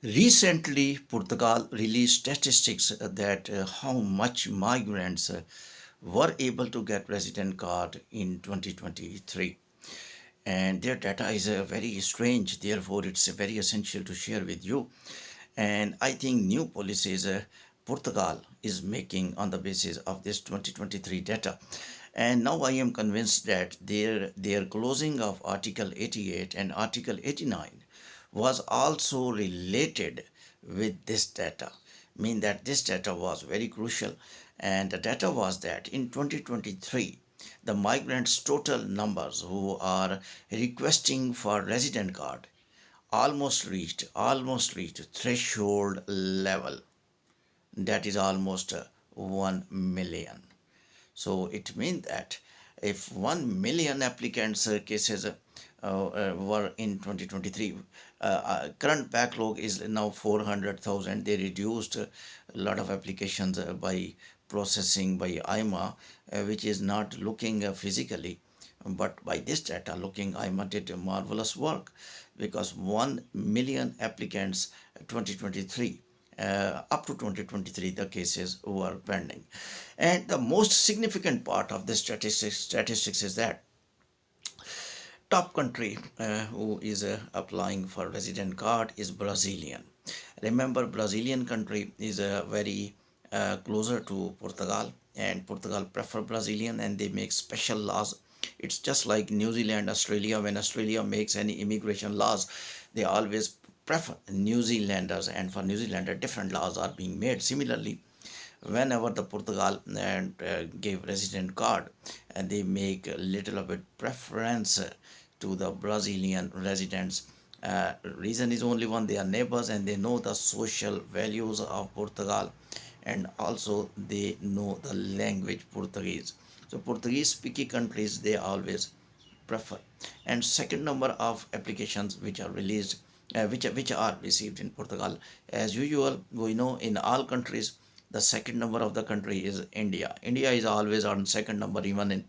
Recently, Portugal released statistics that how much migrants were able to get resident card in 2023. And their data is very strange, therefore it's very essential to share with you. And I think new policies Portugal is making on the basis of this 2023 data. And now I am convinced that their closing of Article 88 and Article 89 was also related with this data, mean that this data was very crucial. And the data was that in 2023 the migrants total numbers who are requesting for resident card almost reached threshold level, that is almost 1 million. So it means that if 1 million applicants cases were in 2023, current backlog is now 400,000. They reduced a lot of applications by processing by AIMA, which is not looking physically, but by this data looking, AIMA did a marvelous work because 1 million applicants 2023, up to 2023 the cases were pending. And the most significant part of this statistics is that top country who is applying for resident card is Brazilian. Remember, Brazilian country is very closer to Portugal, and Portugal prefer Brazilian and they make special laws. It's just like New Zealand, Australia. When Australia makes any immigration laws, they always prefer New Zealanders, and for New Zealander different laws are being made. Similarly, whenever the Portugal and gave resident card, and they make a little bit preference to the Brazilian residents. Reason is only one: they are neighbors and they know the social values of Portugal, and also they know the language Portuguese. So Portuguese speaking countries they always prefer. And second number of applications which are released, which are received in Portugal, as usual we know in all countries the second number of the country is India. India is always on second number. Even in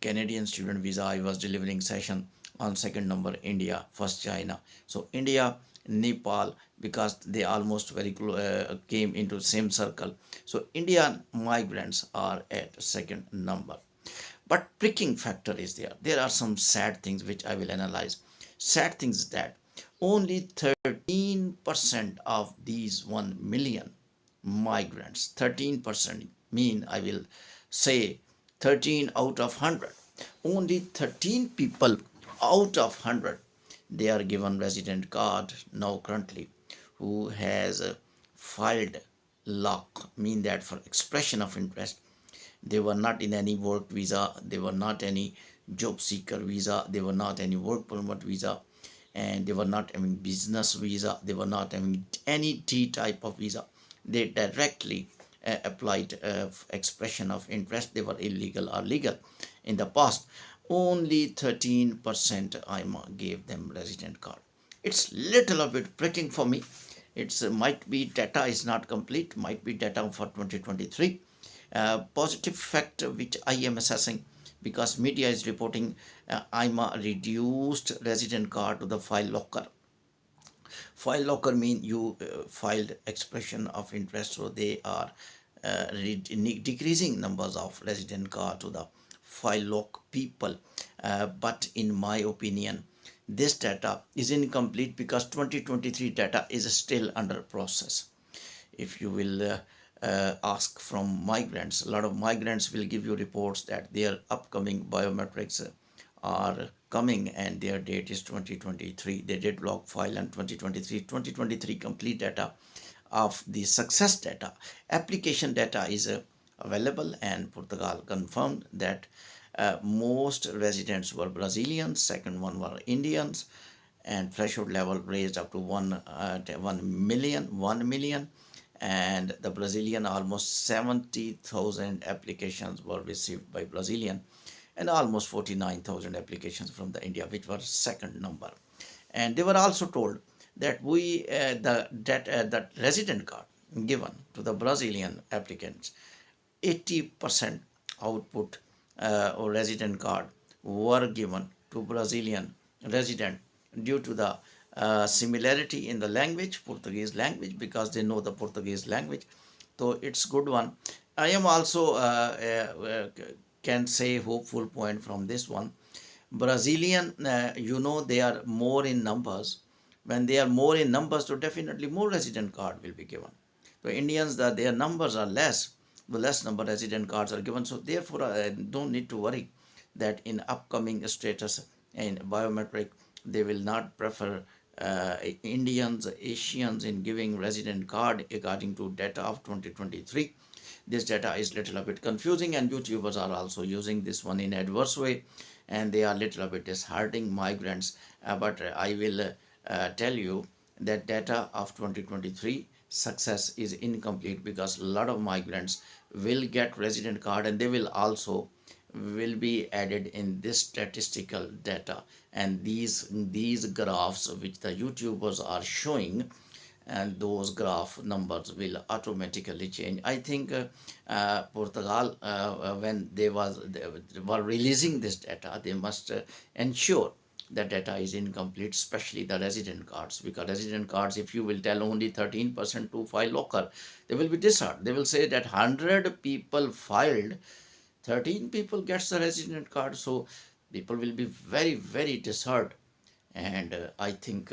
Canadian student visa I was delivering session, on second number India, first China. So India, Nepal, because they almost very came into same circle. So Indian migrants are at second number. But pricking factor is there. There are some sad things which I will analyze. Sad things is that only 13% of these 1 million migrants, 13% mean, I will say 13 out of 100, only 13 people out of 100 they are given resident card now currently, who has filed lock, mean that for expression of interest. They were not in any work visa, they were not any job seeker visa, they were not any work permit visa, and they were not having business visa, they were not having any D type of visa. They directly applied expression of interest. They were illegal or legal in the past. Only 13% IMA gave them resident card. It's little a bit pricking for me. It's might be data is not complete, might be data for 2023. Positive fact which I am assessing, because media is reporting IMA reduced resident card to the file locker. File locker mean you filed expression of interest, so they are decreasing numbers of resident card to the file lock people. But in my opinion, this data is incomplete because 2023 data is still under process. If you will ask from migrants, a lot of migrants will give you reports that their upcoming biometrics are coming and their date is 2023. They did log file and 2023 complete data of the success data. Application data is available, and Portugal confirmed that most residents were Brazilians, second one were Indians, and threshold level raised up to 1 million, and the Brazilian almost 70,000 applications were received by Brazilian, and almost 49,000 applications from the India, which was second number. And they were also told that that resident card given to the Brazilian applicants, 80% output or resident card were given to Brazilian resident due to the similarity in the language, Portuguese language, because they know the Portuguese language. So it's good one. I am also can say hopeful point from this one. Brazilian, they are more in numbers. When they are more in numbers, so definitely more resident card will be given. So Indians, that their numbers are less, the less number resident cards are given. So therefore, I don't need to worry that in upcoming status and biometric, they will not prefer Indians, Asians in giving resident card according to data of 2023. This data is little bit confusing, and YouTubers are also using this one in adverse way, and they are little bit disheartening migrants. But I will tell you that data of 2023 success is incomplete, because a lot of migrants will get resident card, and they will also will be added in this statistical data. And these graphs which the YouTubers are showing, and those graph numbers will automatically change. I think Portugal, when they were releasing this data, they must ensure that data is incomplete, especially the resident cards, because resident cards, if you will tell only 13% to file local, they will be disheartened. They will say that 100 people filed, 13 people gets the resident card. So people will be very, very disheartened. And I think